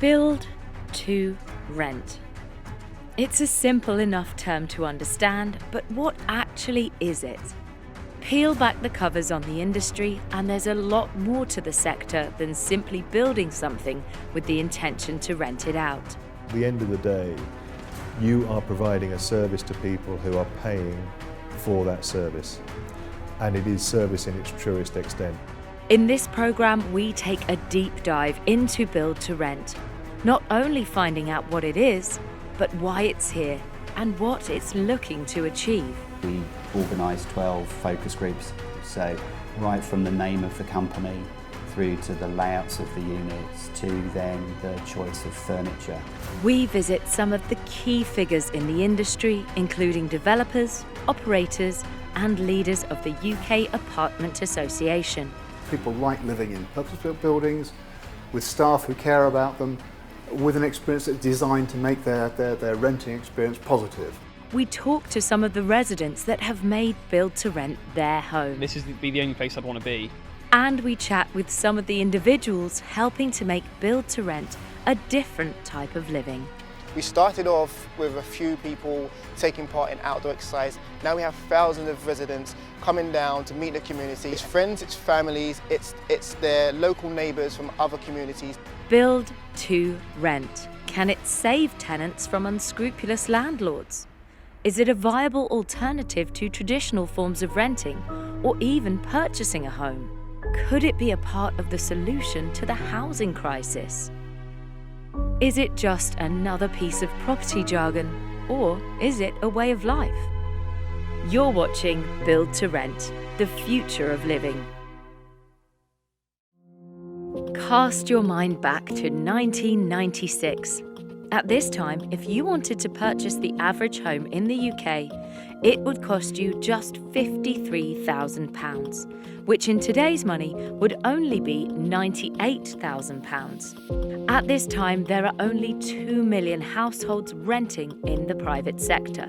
Build to rent. It's a simple enough term to understand, but what actually is it? Peel back the covers on the industry and there's a lot more to the sector than simply building something with the intention to rent it out. At the end of the day, you are providing a service to people who are paying for that service, and it is service in its truest extent. In this programme, we take a deep dive into Build to Rent, not only finding out what it is, but why it's here and what it's looking to achieve. We organise 12 focus groups, so right from the name of the company through to the layouts of the units to then the choice of furniture. We visit some of the key figures in the industry, including developers, operators and leaders of the UK Apartment Association. People like living in purpose-built buildings with staff who care about them, with an experience that's designed to make their renting experience positive. We talk to some of the residents that have made Build to Rent their home. This is the only place I'd want to be. And we chat with some of the individuals helping to make Build to Rent a different type of living. We started off with a few people taking part in outdoor exercise. Now we have thousands of residents coming down to meet the community. It's friends, it's families, it's their local neighbours from other communities. Build to Rent. Can it save tenants from unscrupulous landlords? Is it a viable alternative to traditional forms of renting or even purchasing a home? Could it be a part of the solution to the housing crisis? Is it just another piece of property jargon, or is it a way of life? You're watching Build to Rent, the future of living. Cast your mind back to 1996. At this time, if you wanted to purchase the average home in the UK, it would cost you just £53,000, which in today's money would only be £98,000. At this time, there are only 2 million households renting in the private sector.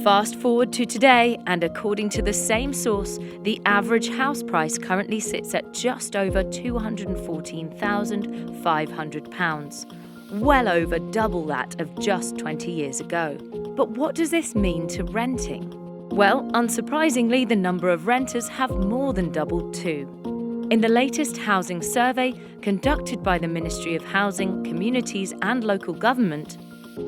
Fast forward to today, and according to the same source, the average house price currently sits at just over £214,500, well over double that of just 20 years ago. But what does this mean to renting? Well, unsurprisingly, the number of renters have more than doubled too. In the latest housing survey conducted by the Ministry of Housing, Communities and Local Government,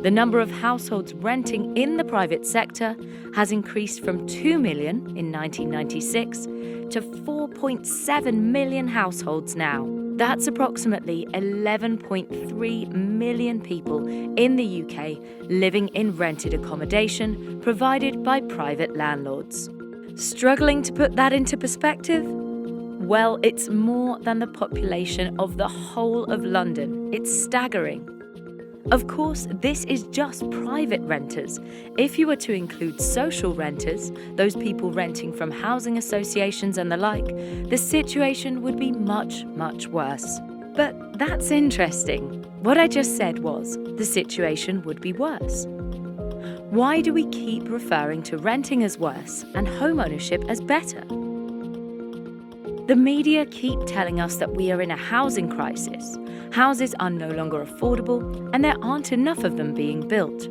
the number of households renting in the private sector has increased from 2 million in 1996 to 4.7 million households now. That's approximately 11.3 million people in the UK living in rented accommodation provided by private landlords. Struggling to put that into perspective? Well, it's more than the population of the whole of London. It's staggering. Of course, this is just private renters. If you were to include social renters, those people renting from housing associations and the like, the situation would be much, much worse. But that's interesting. What I just said was, the situation would be worse. Why do we keep referring to renting as worse and homeownership as better? The media keep telling us that we are in a housing crisis. Houses are no longer affordable and there aren't enough of them being built.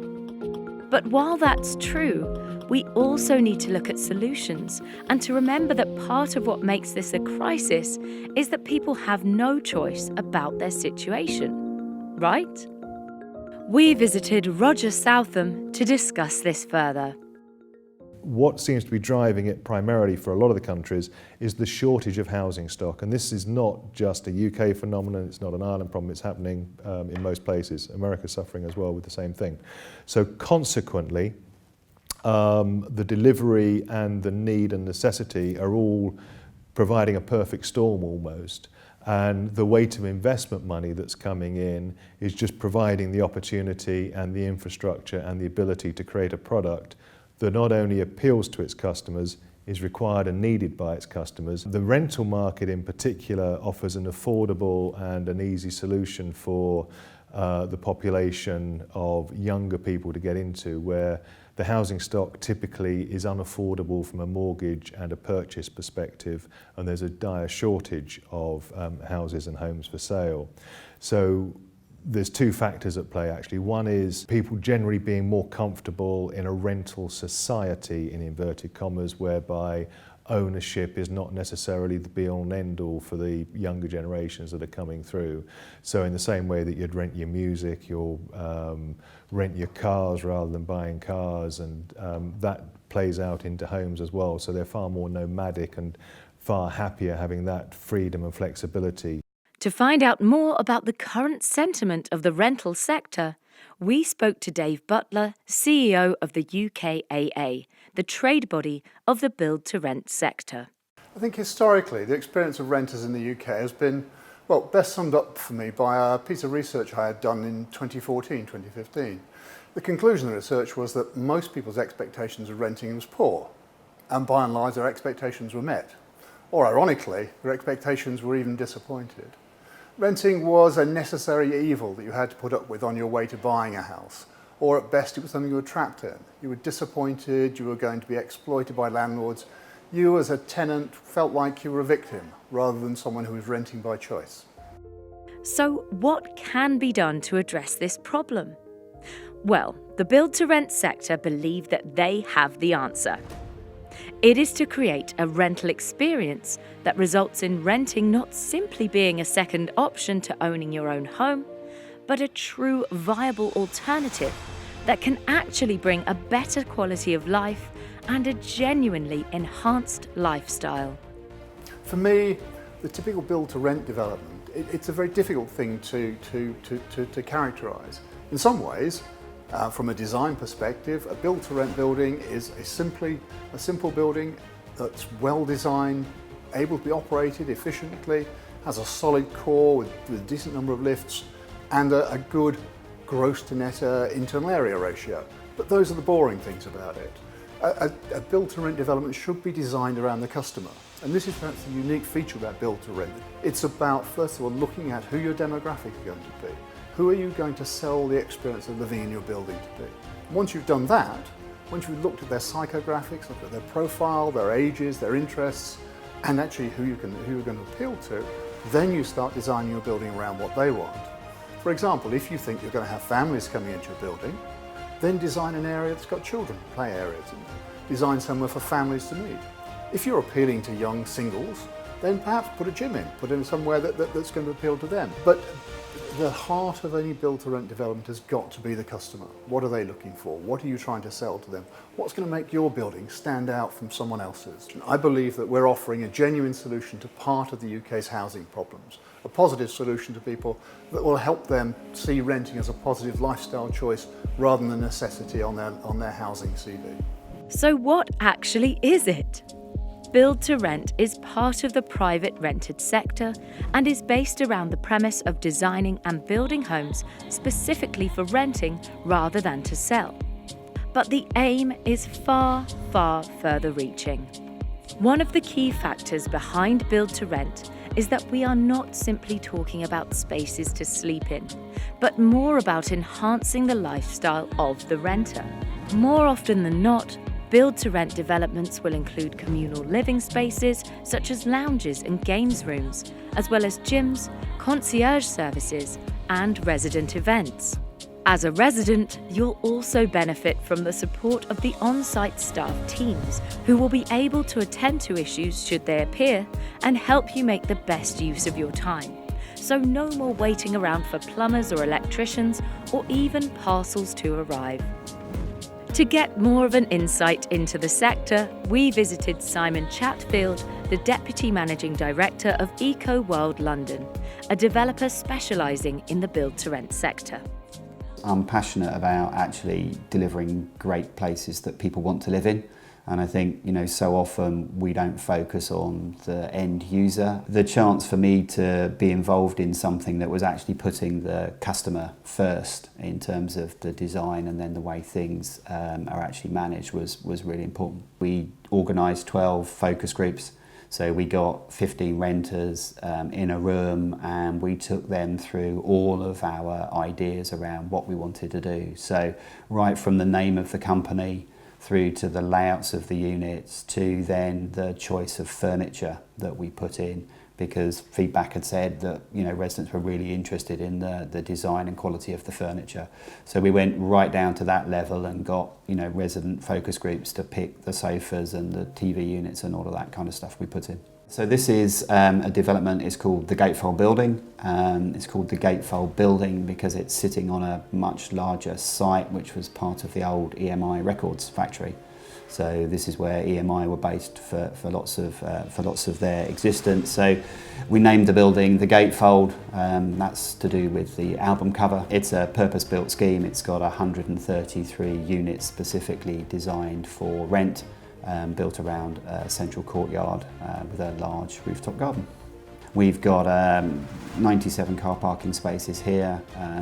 But while that's true, we also need to look at solutions and to remember that part of what makes this a crisis is that people have no choice about their situation, right? We visited Roger Southam to discuss this further. What seems to be driving it primarily for a lot of the countries is the shortage of housing stock. And this is not just a UK phenomenon, it's not an Ireland problem, it's happening in most places. America's suffering as well with the same thing. So consequently, the delivery and the need and necessity are all providing a perfect storm almost. And the weight of investment money that's coming in is just providing the opportunity and the infrastructure and the ability to create a product that not only appeals to its customers, is required and needed by its customers. The rental market in particular offers an affordable and an easy solution for the population of younger people to get into, where the housing stock typically is unaffordable from a mortgage and a purchase perspective, and there's a dire shortage of houses and homes for sale. So There's two factors at play actually. One is people generally being more comfortable in a rental society, in inverted commas, whereby ownership is not necessarily the be-all and end-all for the younger generations that are coming through. So in the same way that you'd rent your music, you'll rent your cars rather than buying cars, and that plays out into homes as well. So they're far more nomadic and far happier having that freedom and flexibility. To find out more about the current sentiment of the rental sector, we spoke to Dave Butler, CEO of the UKAA, the trade body of the build-to-rent sector. I think historically the experience of renters in the UK has been, well, best summed up for me by a piece of research I had done in 2014, 2015. The conclusion of the research was that most people's expectations of renting was poor, and by and large their expectations were met. Or ironically, their expectations were even disappointed. Renting was a necessary evil that you had to put up with on your way to buying a house, or at best it was something you were trapped in. You were disappointed, you were going to be exploited by landlords. You as a tenant felt like you were a victim rather than someone who was renting by choice. So what can be done to address this problem? Well, the build-to-rent sector believe that they have the answer. It is to create a rental experience that results in renting not simply being a second option to owning your own home, but a true viable alternative that can actually bring a better quality of life and a genuinely enhanced lifestyle. For me, the typical build-to-rent development, it's a very difficult thing to characterise. In some ways, from a design perspective, a build-to-rent building is a simple building that's well designed, able to be operated efficiently, has a solid core with a decent number of lifts, and a good gross to net internal area ratio. But those are the boring things about it. A build-to-rent development should be designed around the customer. And this is perhaps the unique feature about build-to-rent. It's about, first of all, looking at who your demographic are going to be. Who are you going to sell the experience of living in your building to be? Once you've done that, once you've looked at their psychographics, looked at their profile, their ages, their interests, and actually who you're going to appeal to, then you start designing your building around what they want. For example, if you think you're going to have families coming into your building, then design an area that's got children, play areas, and design somewhere for families to meet. If you're appealing to young singles, then perhaps put a gym in, put in somewhere that's going to appeal to them. But the heart of any build-to-rent development has got to be the customer. What are they looking for? What are you trying to sell to them? What's going to make your building stand out from someone else's? I believe that we're offering a genuine solution to part of the UK's housing problems, a positive solution to people that will help them see renting as a positive lifestyle choice rather than a necessity on their housing CV. So what actually is it? Build-to-rent is part of the private rented sector and is based around the premise of designing and building homes specifically for renting rather than to sell. But the aim is far, far further reaching. One of the key factors behind build-to-rent is that we are not simply talking about spaces to sleep in, but more about enhancing the lifestyle of the renter. More often than not, build-to-rent developments will include communal living spaces such as lounges and games rooms, as well as gyms, concierge services, and resident events. As a resident, you'll also benefit from the support of the on-site staff teams who will be able to attend to issues should they appear and help you make the best use of your time. So no more waiting around for plumbers or electricians or even parcels to arrive. To get more of an insight into the sector, we visited Simon Chatfield, the Deputy Managing Director of Eco World London, a developer specialising in the build-to-rent sector. I'm passionate about actually delivering great places that people want to live in. And I think, so often we don't focus on the end user. The chance for me to be involved in something that was actually putting the customer first in terms of the design and then the way things are actually managed was really important. We organised 12 focus groups. So we got 15 renters in a room and we took them through all of our ideas around what we wanted to do. So right from the name of the company through to the layouts of the units to then the choice of furniture that we put in, because feedback had said that, you know, residents were really interested in the design and quality of the furniture. So we went right down to that level and got, you know, resident focus groups to pick the sofas and the TV units and all of that kind of stuff we put in. So this is a development. It's called the Gatefold Building. It's called the Gatefold Building because it's sitting on a much larger site which was part of the old EMI Records factory. So this is where EMI were based for lots of their existence. So we named the building the Gatefold. That's to do with the album cover. It's a purpose-built scheme. It's got 133 units specifically designed for rent, built around a central courtyard with a large rooftop garden. We've got 97 car parking spaces here,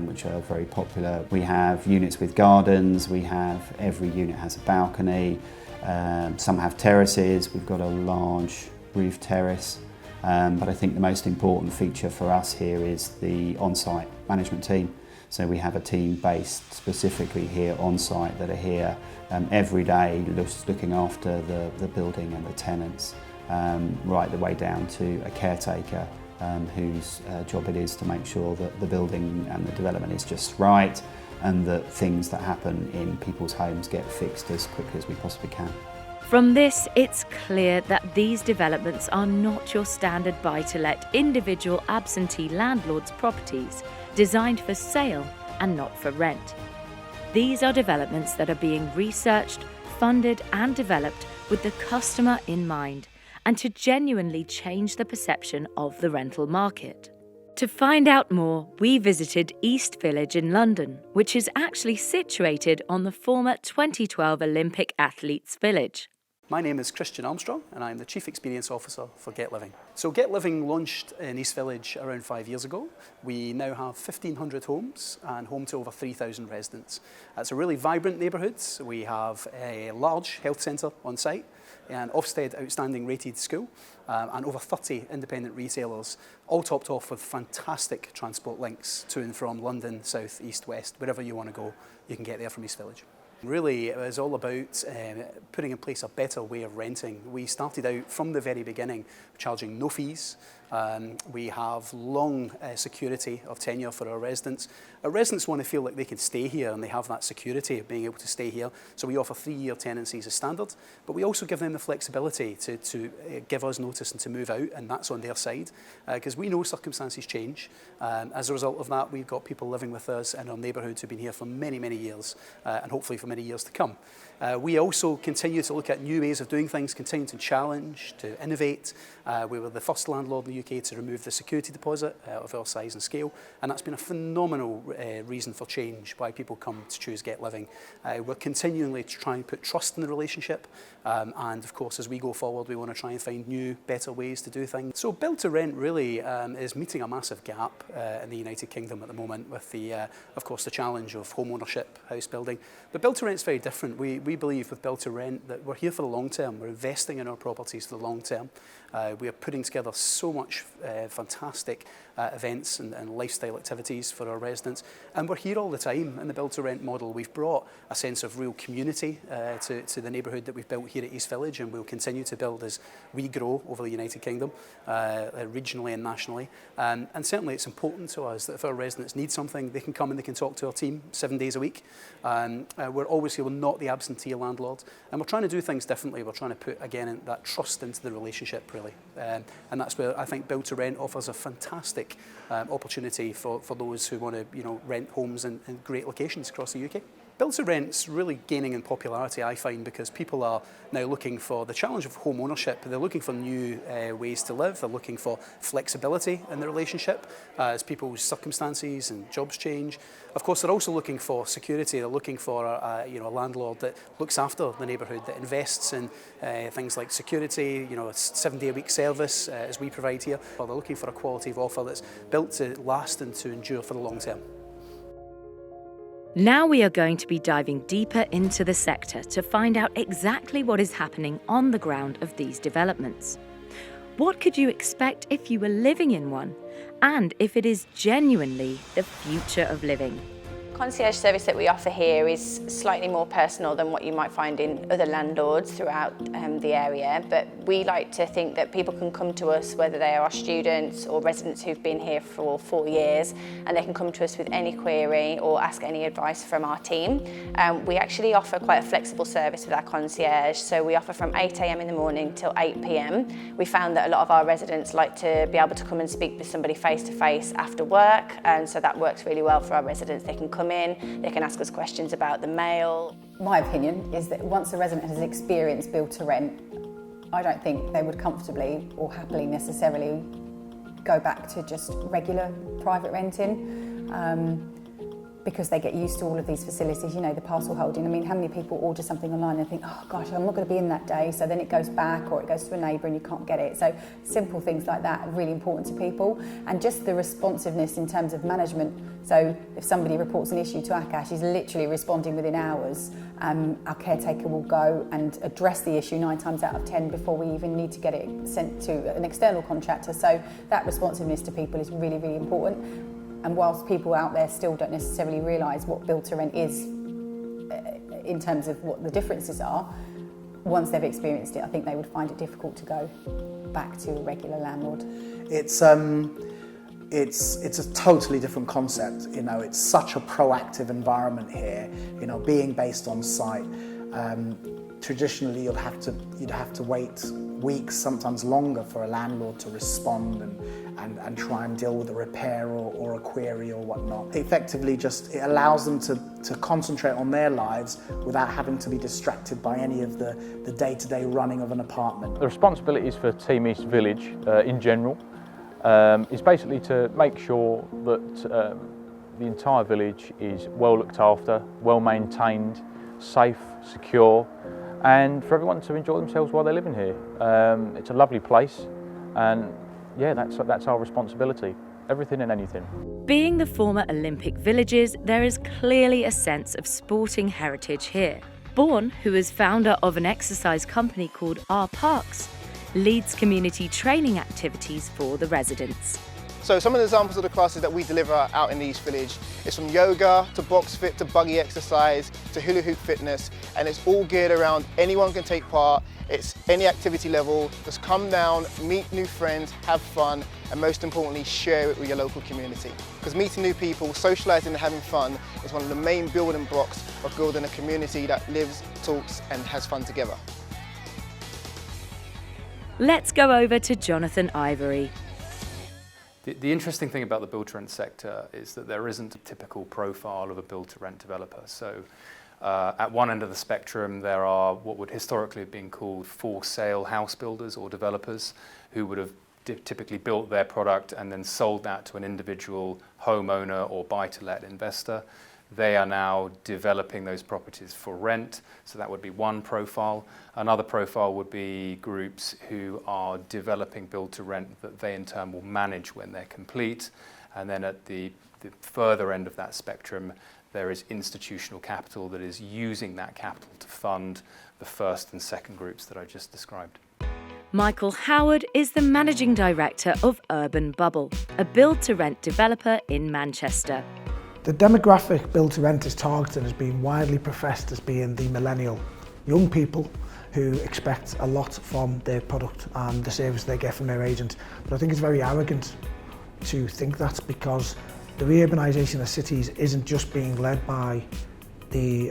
which are very popular. We have units with gardens. Every unit has a balcony. Some have terraces. We've got a large roof terrace. But I think the most important feature for us here is the on-site management team. So we have a team based specifically here on site that are here every day looking after the building and the tenants, right the way down to a caretaker whose job it is to make sure that the building and the development is just right and that things that happen in people's homes get fixed as quickly as we possibly can. From this, it's clear that these developments are not your standard buy-to-let individual absentee landlords' properties designed for sale and not for rent. These are developments that are being researched, funded and developed with the customer in mind and to genuinely change the perception of the rental market. To find out more, we visited East Village in London, which is actually situated on the former 2012 Olympic Athletes Village. My name is Christian Armstrong and I'm the Chief Experience Officer for Get Living. So Get Living launched in East Village around 5 years ago. We now have 1,500 homes and home to over 3,000 residents. It's a really vibrant neighbourhood. We have a large health centre on site, an Ofsted Outstanding rated school and over 30 independent retailers, all topped off with fantastic transport links to and from London, south, east, west, wherever you want to go, you can get there from East Village. Really, it was all about putting in place a better way of renting. We started out from the very beginning charging no fees. We have long security of tenure for our residents. Our residents want to feel like they can stay here and they have that security of being able to stay here. So we offer 3-year tenancies as standard, but we also give them the flexibility to give us notice and to move out, and that's on their side, because we know circumstances change. As a result of that, we've got people living with us in our neighbourhoods who've been here for many, many years, and hopefully for many years to come. We also continue to look at new ways of doing things, continue to challenge, to innovate. We were the first landlord in the UK to remove the security deposit of our size and scale, and that's been a phenomenal reason for change, why people come to choose Get Living. We're continually to try and put trust in the relationship, and of course as we go forward we want to try and find new, better ways to do things. So Build to Rent really is meeting a massive gap in the United Kingdom at the moment with the, of course, the challenge of home ownership, house building. But Build to Rent is very different. We believe with Build to Rent that we're here for the long term. We're investing in our properties for the long term. We are putting together so much fantastic events and lifestyle activities for our residents, and we're here all the time in the Build to Rent model. We've brought a sense of real community to the neighbourhood that we've built here at East Village, and we'll continue to build as we grow over the United Kingdom, regionally and nationally. And certainly it's important to us that if our residents need something, they can come and they can talk to our team 7 days a week. We're always here, we're not the absentee landlord, and we're trying to do things differently. We're trying to put, again, that trust into the relationship, really. And that's where I think Build to Rent offers a fantastic opportunity for those who want to rent homes in great locations across the UK. Build to Rent's really gaining in popularity, I find, because people are now looking for the challenge of home ownership. They're looking for new ways to live. They're looking for flexibility in the relationship as people's circumstances and jobs change. Of course, they're also looking for security. They're looking for a landlord that looks after the neighbourhood, that invests in things like security, a 7-day-a-week service as we provide here. Or they're looking for a quality of offer that's built to last and to endure for the long term. Now we are going to be diving deeper into the sector to find out exactly what is happening on the ground of these developments. What could you expect if you were living in one, and if it is genuinely the future of living? concierge service that we offer here is slightly more personal than what you might find in other landlords throughout the area, but we like to think that people can come to us, whether they are students or residents who've been here for 4 years, and they can come to us with any query or ask any advice from our team. We actually offer quite a flexible service with our concierge, so we offer from 8 a.m. in the morning till 8 p.m. We found that a lot of our residents like to be able to come and speak with somebody face to face after work, and so that works really well for our residents. They can come in, they can ask us questions about the mail. My opinion is that once a resident has experienced build to rent, I don't think they would comfortably or happily necessarily go back to just regular private renting. Because they get used to all of these facilities, you know, the parcel holding. I mean, how many people order something online and think, oh gosh, I'm not going to be in that day, so then it goes back or it goes to a neighbour and you can't get it. So simple things like that are really important to people, and just the responsiveness in terms of management. So if somebody reports an issue to Akash, he's literally responding within hours. Our caretaker will go and address the issue 9 times out of 10 before we even need to get it sent to an external contractor. So that responsiveness to people is really, really important. And whilst people out there still don't necessarily realise what build to rent is in terms of what the differences are, once they've experienced it, I think they would find it difficult to go back to a regular landlord. It's a totally different concept. You know, it's such a proactive environment here. You know, being based on site. Traditionally, you'd have to wait weeks, sometimes longer, for a landlord to respond and try and deal with a repair or a query or whatnot. Effectively, just it allows them to concentrate on their lives without having to be distracted by any of the day-to-day running of an apartment. The responsibilities for Team East Village in general is basically to make sure that the entire village is well looked after, well maintained, safe, secure, and for everyone to enjoy themselves while they're living here. It's a lovely place, and yeah, that's our responsibility, everything and anything. Being the former Olympic villages, there is clearly a sense of sporting heritage here. Bourne, who is founder of an exercise company called R Parks, leads community training activities for the residents. So some of the examples of the classes that we deliver out in the East Village is from yoga to box fit to buggy exercise to hula hoop fitness, and it's all geared around anyone can take part. It's any activity level. Just come down, meet new friends, have fun, and most importantly, share it with your local community. Because meeting new people, socialising and having fun is one of the main building blocks of building a community that lives, talks and has fun together. Let's go over to Jonathan Ivory. The interesting thing about the build-to-rent sector is that there isn't a typical profile of a build-to-rent developer. So at one end of the spectrum, there are what would historically have been called for-sale house builders or developers who would have typically built their product and then sold that to an individual homeowner or buy-to-let investor. They are now developing those properties for rent, so that would be one profile. Another profile would be groups who are developing build-to-rent that they in turn will manage when they're complete. And then at the further end of that spectrum, there is institutional capital that is using that capital to fund the first and second groups that I just described. Michael Howard is the managing director of Urban Bubble, a build-to-rent developer in Manchester. The demographic build to rent is targeted as being widely professed as being the millennial, young people who expect a lot from their product and the service they get from their agent. But I think it's very arrogant to think that, because the reurbanisation of cities isn't just being led by the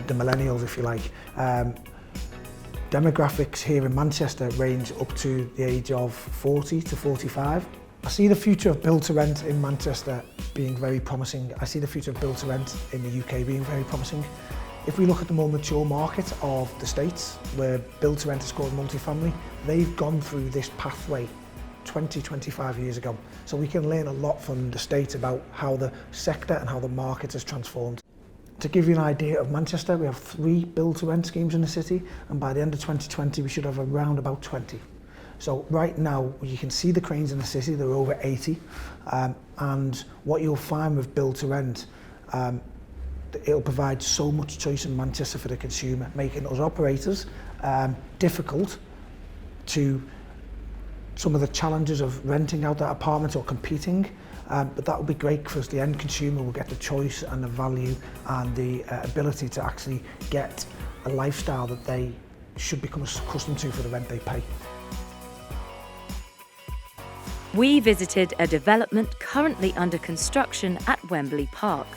millennials, if you like. Demographics here in Manchester range up to the age of 40 to 45. I see the future of build-to-rent in Manchester being very promising. I see the future of build-to-rent in the UK being very promising. If we look at the more mature market of the States, where build-to-rent is called multifamily, they've gone through this pathway 20, 25 years ago. So we can learn a lot from the States about how the sector and how the market has transformed. To give you an idea of Manchester, we have 3 build-to-rent schemes in the city, and by the end of 2020 we should have around about 20. So right now, you can see the cranes in the city, they're over 80. And what you'll find with build to rent, it'll provide so much choice in Manchester for the consumer, making us operators difficult to some of the challenges of renting out that apartment or competing. But that will be great because the end consumer will get the choice and the value and the ability to actually get a lifestyle that they should become accustomed to for the rent they pay. We visited a development currently under construction at Wembley Park.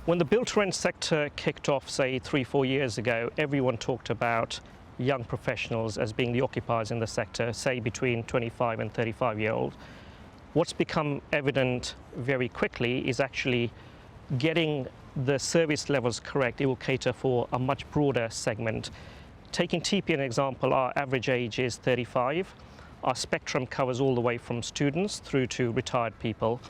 When the build-to-rent sector kicked off, say 3-4 years ago, everyone talked about young professionals as being the occupiers in the sector, say between 25 and 35-year-old. What's become evident very quickly is actually getting the service levels correct. It will cater for a much broader segment. Taking TP an example, our average age is 35. Our spectrum covers all the way from students through to retired people.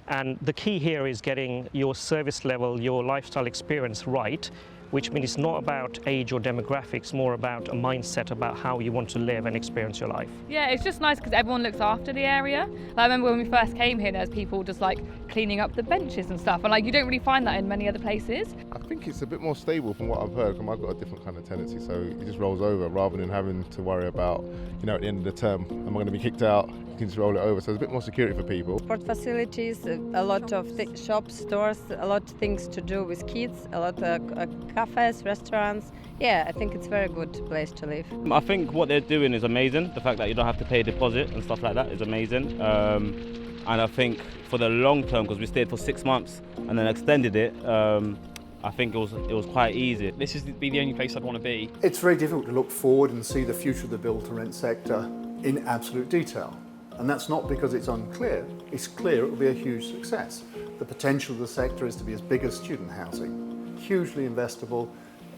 And the key here is getting your service level, your lifestyle experience right, which means it's not about age or demographics, more about a mindset about how you want to live and experience your life. Yeah, it's just nice because everyone looks after the area. Like, I remember when we first came here, there's people just like cleaning up the benches and stuff, and like you don't really find that in many other places. I think it's a bit more stable from what I've heard, because I've got a different kind of tendency, so it just rolls over rather than having to worry about, you know, at the end of the term, am I going to be kicked out? You can just roll it over, so there's a bit more security for people. Sport facilities, a lot of shops, stores, a lot of things to do with kids, a lot of cafes, restaurants. Yeah, I think it's a very good place to live. I think what they're doing is amazing. The fact that you don't have to pay a deposit and stuff like that is amazing. And I think for the long term, because we stayed for 6 months and then extended it, I think it was quite easy. This is the only place I'd want to be. It's very difficult to look forward and see the future of the build-to-rent sector in absolute detail. And that's not because it's unclear. It's clear it will be a huge success. The potential of the sector is to be as big as student housing, hugely investable,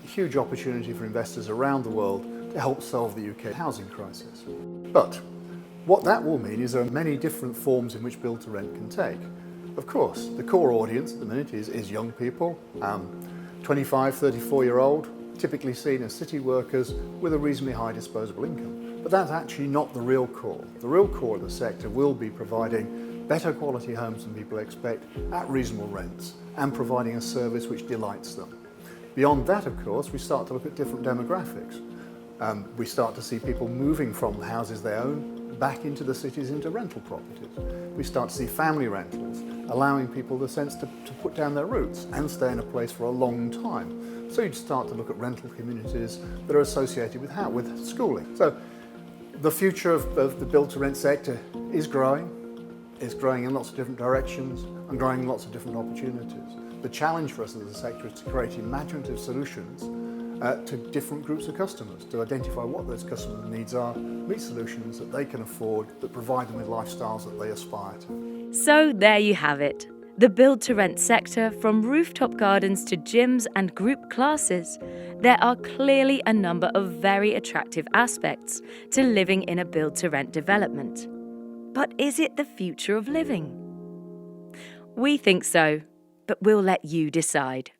huge opportunity for investors around the world to help solve the UK housing crisis. But what that will mean is there are many different forms in which build-to-rent can take. Of course, the core audience at the minute is young people, 25, 34-year-old, typically seen as city workers with a reasonably high disposable income. But that's actually not the real core. The real core of the sector will be providing better quality homes than people expect at reasonable rents and providing a service which delights them. Beyond that, of course, we start to look at different demographics. We start to see people moving from houses they own back into the cities into rental properties. We start to see family rentals, allowing people the sense to put down their roots and stay in a place for a long time. So you'd start to look at rental communities that are associated with schooling. So the future of the build-to-rent sector is growing. It's growing in lots of different directions and growing in lots of different opportunities. The challenge for us as a sector is to create imaginative solutions to different groups of customers, to identify what those customers' needs are, meet solutions that they can afford, that provide them with lifestyles that they aspire to. So there you have it. The build-to-rent sector, from rooftop gardens to gyms and group classes. There are clearly a number of very attractive aspects to living in a build-to-rent development. But is it the future of living? We think so, but we'll let you decide.